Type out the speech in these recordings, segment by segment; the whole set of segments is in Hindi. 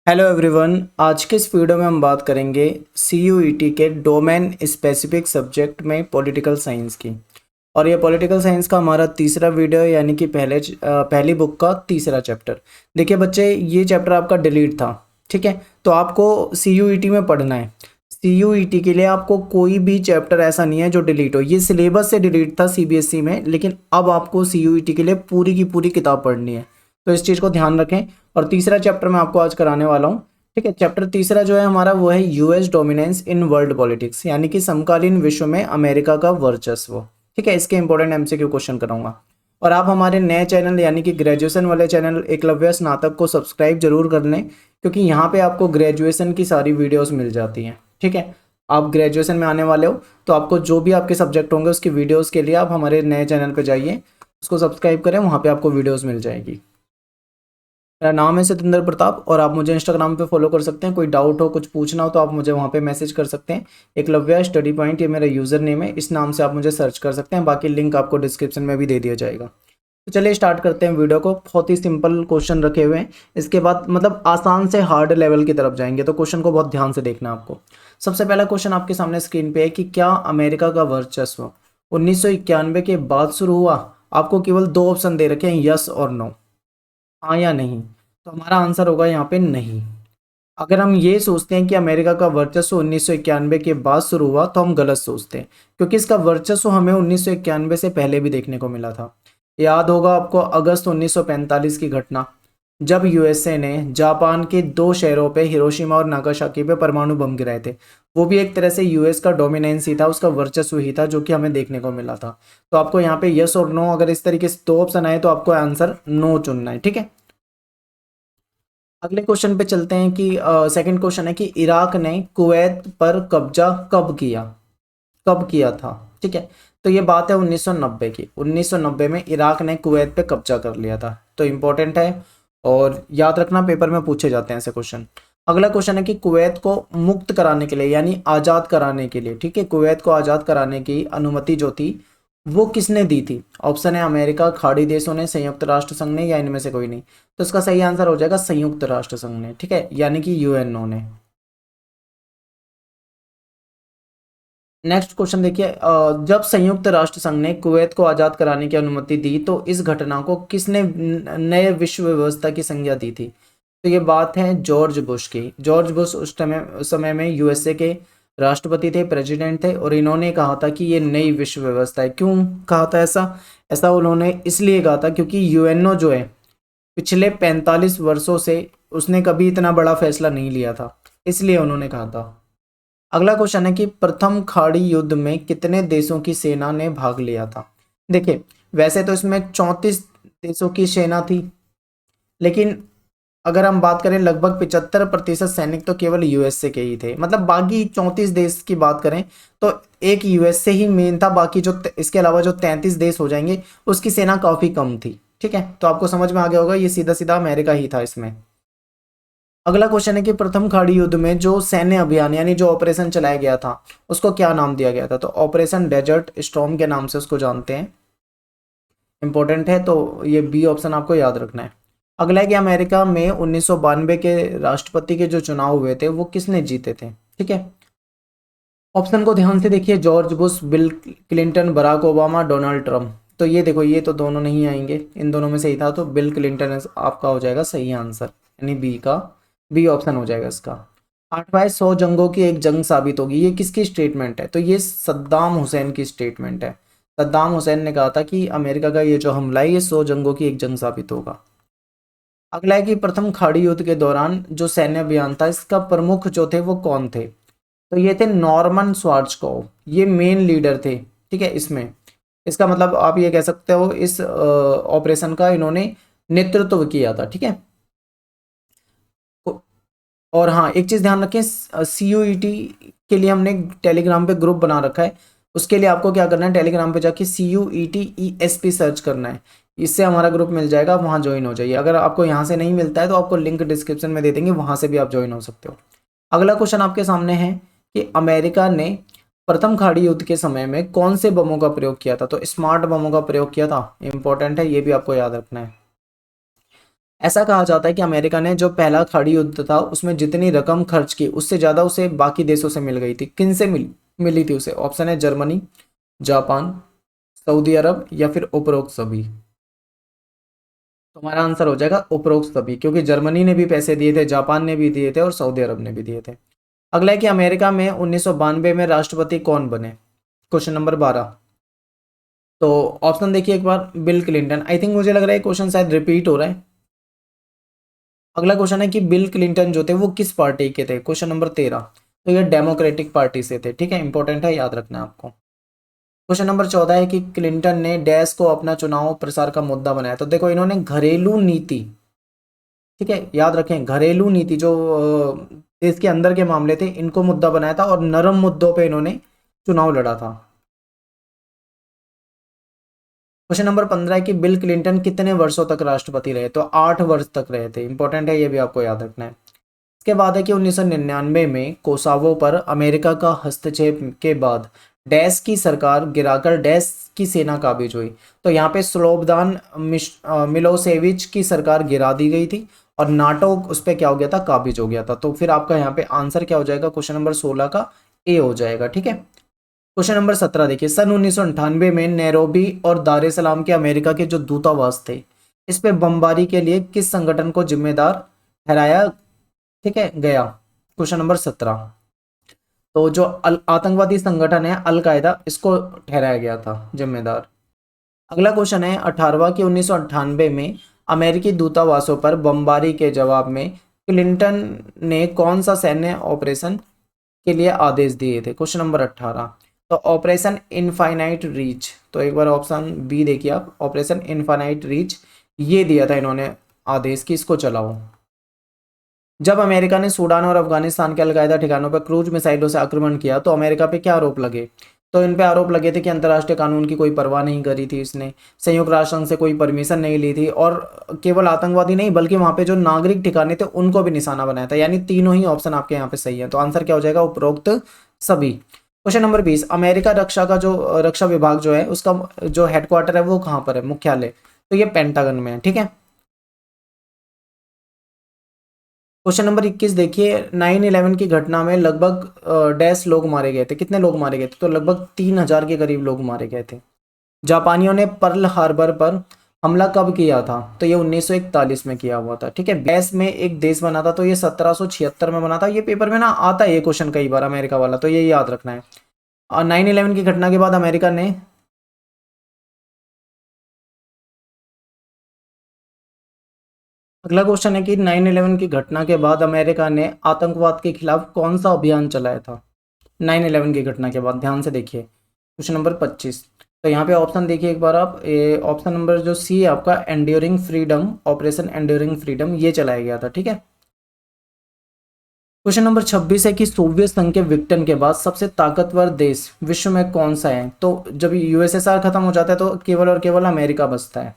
Hello everyone. आज के इस वीडियो में हम बात करेंगे CUET के डोमेन स्पेसिफिक सब्जेक्ट में पॉलिटिकल साइंस की। और ये पॉलिटिकल साइंस का हमारा तीसरा वीडियो है, यानी कि पहली बुक का तीसरा चैप्टर। देखिए बच्चे, ये चैप्टर आपका डिलीट था, ठीक है। तो आपको CUET में पढ़ना है। CUET के लिए आपको कोई भी चैप्टर ऐसा नहीं है जो डिलीट हो। ये सिलेबस से डिलीट था CBSE में, लेकिन अब आपको CUET के लिए पूरी की पूरी किताब पढ़नी है। तो इस चीज़ को ध्यान रखें। और तीसरा चैप्टर मैं आपको आज कराने वाला हूँ, ठीक है। चैप्टर तीसरा जो है हमारा वो है US dominance in world politics, यानी कि समकालीन विश्व में अमेरिका का वर्चस्व, ठीक है। इसके इंपॉर्टेंट MCQ क्वेश्चन कराऊंगा। और आप हमारे नए चैनल यानी कि ग्रेजुएशन वाले चैनल एकलव्य स्नातक को सब्सक्राइब जरूर कर लें, क्योंकि यहाँ पे आपको ग्रेजुएशन की सारी वीडियोस मिल जाती हैं, ठीक है। आप ग्रेजुएशन में आने वाले हो तो आपको जो भी आपके सब्जेक्ट होंगे उसकी वीडियोस के लिए आप हमारे नए चैनल पर जाइए, उसको सब्सक्राइब करें, वहाँ पे आपको वीडियोस मिल जाएगी। मेरा नाम है सतेंद्र प्रताप और आप मुझे इंस्टाग्राम पे फॉलो कर सकते हैं। कोई डाउट हो, कुछ पूछना हो तो आप मुझे वहाँ पे मैसेज कर सकते हैं। एकलव्य स्टडी पॉइंट ये मेरा यूज़र नेम है, इस नाम से आप मुझे सर्च कर सकते हैं। बाकी लिंक आपको डिस्क्रिप्शन में भी दे दिया जाएगा। तो चलिए स्टार्ट करते हैं वीडियो को। बहुत ही सिंपल क्वेश्चन रखे हुए हैं। इसके बाद मतलब आसान से हार्ड लेवल की तरफ जाएंगे, तो क्वेश्चन को बहुत ध्यान से देखना आपको। सबसे पहला क्वेश्चन आपके सामने स्क्रीन पे है कि क्या अमेरिका का वर्चस्व 1991 के बाद शुरू हुआ। आपको केवल दो ऑप्शन दे रखे हैं, यस और नो, हाँ या नहीं। तो हमारा आंसर होगा यहाँ पे नहीं। अगर हम ये सोचते हैं कि अमेरिका का वर्चस्व 1991 के बाद शुरू हुआ तो हम गलत सोचते हैं, क्योंकि इसका वर्चस्व हमें 1991 से पहले भी देखने को मिला था। याद होगा आपको अगस्त 1945 की घटना, जब USA ने जापान के दो शहरों पे हिरोशिमा और नागासाकी पे परमाणु बम गिराए थे। वो भी एक तरह से US का डोमिनेंस ही था, उसका वर्चस्व ही था, जो कि हमें देखने को मिला था। तो आपको यहाँ पे यस और नो, अगर इस तरीके से दो ऑप्शन आए तो आपको आंसर नो चुनना है, ठीक है। अगले क्वेश्चन पे चलते हैं कि सेकंड क्वेश्चन है कि इराक ने कुवैत पर कब्जा कब किया था, ठीक है। तो ये बात है 1990 की। 1990 में इराक ने कुवैत पे कब्जा कर लिया था, तो इम्पोर्टेंट है और याद रखना, पेपर में पूछे जाते हैं ऐसे क्वेश्चन। अगला क्वेश्चन है कि कुवैत को मुक्त कराने के लिए यानी आज़ाद कराने के लिए, ठीक है, कुवैत को आज़ाद कराने की अनुमति जो थी वो किसने दी थी। ऑप्शन है अमेरिका, खाड़ी देशों ने, संयुक्त राष्ट्र संघ ने, या इनमें से कोई नहीं। तो इसका सही आंसर हो जाएगा संयुक्त राष्ट्र संघ ने, ठीक है, यानी कि UNO ने। नेक्स्ट क्वेश्चन देखिए, जब संयुक्त राष्ट्र संघ ने कुवैत को आज़ाद कराने की अनुमति दी तो इस घटना को किसने नए विश्व व्यवस्था की संज्ञा दी थी। तो ये बात है जॉर्ज बुश की। जॉर्ज बुश उस समय में USA के राष्ट्रपति थे, प्रेसिडेंट थे, और इन्होंने कहा था कि ये नई विश्व व्यवस्था है। क्यों कहा था ऐसा? ऐसा उन्होंने इसलिए कहा था क्योंकि UNO जो है पिछले 45 वर्षों से उसने कभी इतना बड़ा फैसला नहीं लिया था, इसलिए उन्होंने कहा था। अगला क्वेश्चन है कि प्रथम खाड़ी युद्ध में कितने देशों की सेना ने भाग लिया था। देखिए, वैसे तो इसमें 34 देशों की सेना थी, लेकिन अगर हम बात करें लगभग 75% सैनिक तो केवल USA के ही थे। मतलब बाकी 34 देश की बात करें तो एक USA ही मेन था, बाकी जो इसके अलावा जो 33 देश हो जाएंगे उसकी सेना काफी कम थी, ठीक है। तो आपको समझ में आ गया होगा, ये सीधा सीधा अमेरिका ही था इसमें। अगला क्वेश्चन है कि प्रथम खाड़ी युद्ध में जो सैन्य अभियान यानी जो ऑपरेशन चलाया गया था उसको क्या नाम दिया गया था। तो ऑपरेशन डेजर्ट स्टॉर्म के नाम से उसको जानते हैं। इंपॉर्टेंट है, तो ये बी ऑप्शन आपको याद रखना है। अगला है कि अमेरिका में 1992 के राष्ट्रपति के जो चुनाव हुए थे वो किसने जीते थे, ठीक है। ऑप्शन को ध्यान से देखिए, George Bush, Bill Clinton, Barack Obama, Donald Trump. तो ये देखो, ये तो दोनों नहीं आएंगे, इन दोनों में से ही था, तो बिल क्लिंटन आपका हो जाएगा सही आंसर, यानी बी ऑप्शन हो जाएगा इसका। 8/100 जंगों की एक जंग साबित होगी, ये किसकी स्टेटमेंट है। तो ये सद्दाम हुसैन की स्टेटमेंट है। सद्दाम हुसैन ने कहा था कि अमेरिका का ये जो हमला है ये 100 जंगों की एक जंग साबित होगा। अगला है कि प्रथम खाड़ी युद्ध के दौरान जो सैन्य अभियान था इसका प्रमुख जो थे वो कौन थे। तो ये थे नॉर्मन श्वार्ज़कॉफ, ये मेन लीडर थे, ठीक है। इसमें इसका मतलब आप ये कह सकते हो इस ऑपरेशन का इन्होंने नेतृत्व किया था, ठीक है। और हाँ, एक चीज़ ध्यान रखें, CUET के लिए हमने टेलीग्राम पे ग्रुप बना रखा है। उसके लिए आपको क्या करना है, टेलीग्राम पे जाके CUET ESP सर्च करना है, इससे हमारा ग्रुप मिल जाएगा, आप वहाँ ज्वाइन हो जाइए। अगर आपको यहाँ से नहीं मिलता है तो आपको लिंक डिस्क्रिप्शन में दे देंगे, वहाँ से भी आप ज्वाइन हो सकते हो। अगला क्वेश्चन आपके सामने है कि अमेरिका ने प्रथम खाड़ी युद्ध के समय में कौन से बमों का प्रयोग किया था। तो स्मार्ट बमों का प्रयोग किया था, इंपॉर्टेंट है, ये भी आपको याद रखना है। ऐसा कहा जाता है कि अमेरिका ने जो पहला खाड़ी युद्ध था उसमें जितनी रकम खर्च की उससे ज़्यादा उसे बाकी देशों से मिल गई थी। किन से मिली थी उसे? ऑप्शन है जर्मनी, जापान, सऊदी अरब या फिर उपरोक्त सभी। तुम्हारा आंसर हो जाएगा उपरोक्त सभी, क्योंकि जर्मनी ने भी पैसे दिए थे, जापान ने भी दिए थे और सऊदी अरब ने भी दिए थे। अगला है कि अमेरिका में 1992 में राष्ट्रपति कौन बने? Question number 12। तो ऑप्शन देखिए एक बार, बिल क्लिंटन। आई थिंक मुझे लग रहा है क्वेश्चन शायद रिपीट हो रहा है। अगला क्वेश्चन है कि बिल क्लिंटन जो थे वो किस पार्टी के थे? Question number 13। तो ये डेमोक्रेटिक पार्टी से थे, ठीक है, इंपॉर्टेंट है, याद रखना है आपको। क्वेश्चन नंबर 14 है कि क्लिंटन ने डैश को अपना चुनाव प्रसार का मुद्दा बनाया। तो देखो इन्होंने घरेलू नीति, ठीक है, याद रखें, घरेलू नीति जो देश के अंदर के मामले थे इनको मुद्दा बनाया था और नरम मुद्दों पे इन्होंने चुनाव लड़ा था। क्वेश्चन नंबर 15 है कि बिल क्लिंटन कितने वर्षों तक राष्ट्रपति रहे? तो 8 वर्ष तक रहे थे, इंपॉर्टेंट है, ये भी आपको याद रखना है। इसके बाद है कि 1999 में कोसावो पर अमेरिका का हस्तक्षेप के बाद डैश की सरकार गिराकर डैश की सेना काबिज हुई। तो यहाँ पे स्लोबोदान मिलोसेविच की सरकार गिरा दी गई थी और नाटो उस पर क्या हो गया था? काबिज हो गया था। तो फिर आपका यहाँ पे आंसर क्या हो जाएगा? क्वेश्चन नंबर 16 का ए हो जाएगा, ठीक है। क्वेश्चन नंबर 17 देखिए, सन 1998 में नैरोबी और दार ए सलाम के अमेरिका के जो दूतावास थे इस पे बमबारी के लिए किस संगठन को जिम्मेदार ठहराया, ठीक है, गया? Question number 17। तो जो आतंकवादी संगठन है अल कायदा, इसको ठहराया गया था जिम्मेदार। अगला क्वेश्चन है 18वां कि 1998 में अमेरिकी दूतावासों पर बमबारी के जवाब में क्लिंटन ने कौन सा सैन्य ऑपरेशन के लिए आदेश दिए थे? Question number 18। तो ऑपरेशन इनफाइनाइट रीच। तो एक बार ऑप्शन बी देखिए आप, ऑपरेशन इनफाइनाइट रीच, ये दिया था इन्होंने आदेश कि इसको चलाओ। जब अमेरिका ने सूडान और अफगानिस्तान के अलकायदा ठिकानों पर क्रूज मिसाइलों से आक्रमण किया तो अमेरिका पे क्या आरोप लगे? तो इन पे आरोप लगे थे कि अंतर्राष्ट्रीय कानून की कोई परवाह नहीं करी थी इसने, संयुक्त राष्ट्र संघ से कोई परमिशन नहीं ली थी और केवल आतंकवादी नहीं बल्कि वहां पे जो नागरिक ठिकाने थे उनको भी निशाना बनाया था। यानी तीनों ही ऑप्शन आपके यहाँ पे सही है। तो आंसर क्या हो जाएगा? उपरोक्त सभी। क्वेश्चन नंबर 20, अमेरिका रक्षा का जो रक्षा विभाग जो है उसका जो हेडक्वार्टर है वो कहाँ पर है, मुख्यालय? तो ये पेंटागन में है, ठीक है। क्वेश्चन नंबर 21 देखिए, 9/11 की घटना में लगभग डैश लोग मारे गए थे। कितने लोग मारे गए थे? तो लगभग 3,000 के करीब लोग मारे गए थे। जापानियों ने पर्ल हार्बर पर हमला कब किया था? तो ये 1941 में किया हुआ था, ठीक है। डैश में एक देश बना था तो ये 1776 में बना था। ये पेपर में ना आता है ये क्वेश्चन कई बार, अमेरिका वाला, तो ये याद रखना है। और 9/11 की घटना के बाद अमेरिका ने, अगला क्वेश्चन है कि 9/11 की घटना के बाद अमेरिका ने आतंकवाद के खिलाफ कौन सा अभियान चलाया था? 9/11 की घटना के बाद ध्यान से देखिए, क्वेश्चन नंबर 25। तो यहाँ पे ऑप्शन देखिए एक बार आप, ऑप्शन नंबर जो सी है आपका, enduring freedom, operation enduring freedom, ये चलाया गया था, ठीक है। क्वेश्चन नंबर 26 है कि सोवियत संघ के विघटन के बाद सबसे ताकतवर देश विश्व में कौन सा है? तो जब यूएसएसआर खत्म हो जाता है तो केवल और केवल अमेरिका बचता है।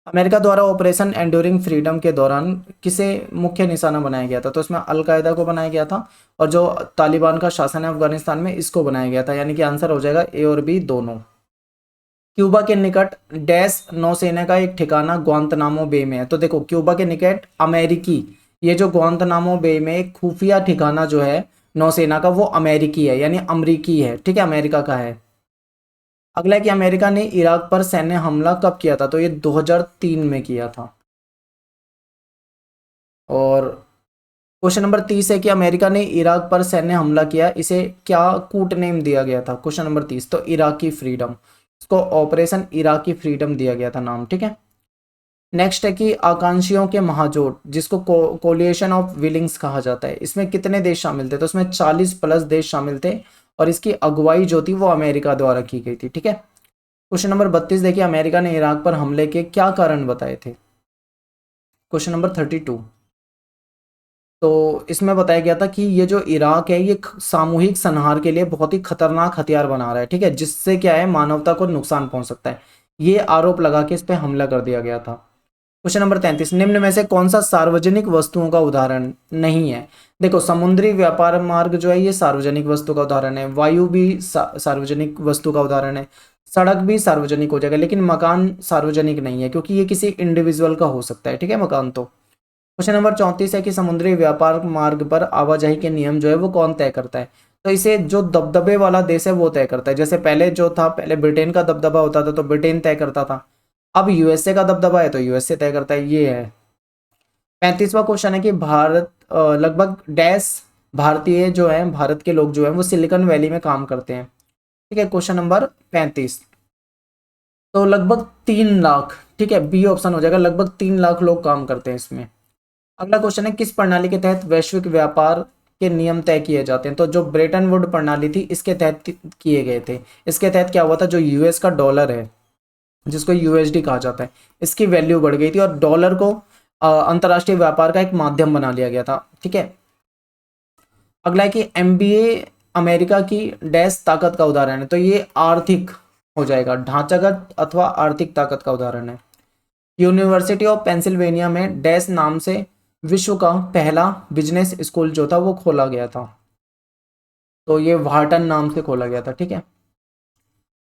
अमेरिका द्वारा ऑपरेशन एंड्योरिंग फ्रीडम के दौरान किसे मुख्य निशाना बनाया गया था? तो इसमें अलकायदा को बनाया गया था और जो तालिबान का शासन है अफगानिस्तान में इसको बनाया गया था। यानी कि आंसर हो जाएगा ए और बी दोनों। क्यूबा के निकट डैश नौसेना का एक ठिकाना ग्वांतनामो बे में है। तो देखो क्यूबा के निकट अमेरिकी, ये जो ग्वांतनामो बे में एक खुफिया ठिकाना जो है नौसेना का वो अमेरिकी है, यानी अमरीकी है, ठीक है, अमेरिका का है। अगला है कि अमेरिका ने इराक पर सैन्य हमला कब किया था? तो ये 2003 में किया था। और क्वेश्चन नंबर 30 है कि अमेरिका ने इराक पर सैन्य हमला किया, इसे क्या कूट नेम दिया गया था? Question number 30। तो इराकी फ्रीडम, इसको ऑपरेशन इराकी फ्रीडम दिया गया था नाम, ठीक है। नेक्स्ट है कि आकांक्षियों के महाजोट, जिसको कोलिएशन ऑफ विलिंग्स कहा जाता है, इसमें कितने देश शामिल थे? तो इसमें 40+ देश शामिल थे और इसकी अगुवाई जो थी वो अमेरिका द्वारा की गई थी, ठीक है। क्वेश्चन नंबर 32 देखिए, अमेरिका ने इराक पर हमले के क्या कारण बताए थे? Question number 32। तो इसमें बताया गया था कि ये जो इराक है ये सामूहिक संहार के लिए बहुत ही खतरनाक हथियार बना रहा है, ठीक है, जिससे क्या है मानवता को नुकसान पहुंच सकता है। ये आरोप लगा के इस पे हमला कर दिया गया था। क्वेश्चन नंबर 33, निम्न में से कौन सा सार्वजनिक वस्तुओं का उदाहरण नहीं है? देखो समुद्री व्यापार मार्ग जो है ये सार्वजनिक वस्तु का उदाहरण है, वायु भी सार्वजनिक वस्तु का उदाहरण है, सड़क भी सार्वजनिक हो जाएगा, लेकिन मकान सार्वजनिक नहीं है क्योंकि ये किसी इंडिविजुअल का हो सकता है, ठीक है, मकान। तो क्वेश्चन नंबर 34 है कि समुद्री व्यापार मार्ग पर आवाजाही के नियम जो है वो कौन तय करता है? तो इसे जो दबदबे वाला देश है वो तय करता है। जैसे पहले जो था, पहले ब्रिटेन का दबदबा होता था तो ब्रिटेन तय करता था, अब यूएसए का दबदबा है तो यूएसए तय करता है। ये है 35वां क्वेश्चन है कि भारत लगभग डैश भारतीय जो है, भारत के लोग जो है वो सिलिकॉन वैली में काम करते हैं, ठीक है। क्वेश्चन नंबर 35, तो लगभग 3 लाख, ठीक है, बी ऑप्शन हो जाएगा, लगभग 3 लाख लोग काम करते हैं इसमें। अगला क्वेश्चन है किस प्रणाली के तहत वैश्विक व्यापार के नियम तय किए जाते हैं? तो जो ब्रेटन वुड प्रणाली थी इसके तहत किए गए थे। इसके तहत क्या हुआ था, जो यूएस का डॉलर है जिसको यूएसडी कहा जाता है, इसकी वैल्यू बढ़ गई थी और डॉलर को अंतर्राष्ट्रीय व्यापार का एक माध्यम बना लिया गया था, ठीक है। अगला है कि एमबीए अमेरिका की डैश ताकत का उदाहरण है। तो ये आर्थिक हो जाएगा, ढांचागत अथवा आर्थिक ताकत का उदाहरण है। यूनिवर्सिटी ऑफ पेंसिल्वेनिया में डैश नाम से विश्व का पहला बिजनेस स्कूल जो था वो खोला गया था। तो ये वार्टन नाम से खोला गया था, ठीक है।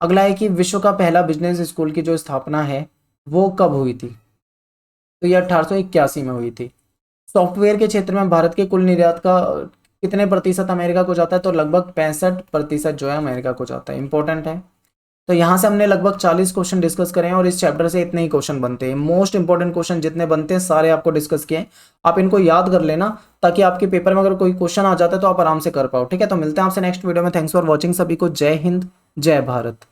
अगला है कि विश्व का पहला बिजनेस स्कूल की जो स्थापना है वो कब हुई थी? तो ये 1881 में हुई थी। सॉफ्टवेयर के क्षेत्र में भारत के कुल निर्यात का कितने प्रतिशत अमेरिका को जाता है? तो लगभग 65% जो है अमेरिका को जाता है। इंपॉर्टेंट है। तो यहाँ से हमने लगभग 40 क्वेश्चन डिस्कस करे हैं और इस चैप्टर से इतने ही क्वेश्चन बनते हैं। मोस्ट इंपॉर्टेंट क्वेश्चन जितने बनते हैं सारे आपको डिस्कस किए, आप इनको याद कर लेना ताकि आपके पेपर में अगर कोई क्वेश्चन आ जाता है तो आप आराम से कर पाओ, ठीक है। तो मिलते हैं आपसे नेक्स्ट वीडियो में। थैंक्स फॉर वॉचिंग सभी को। जय हिंद, जय भारत।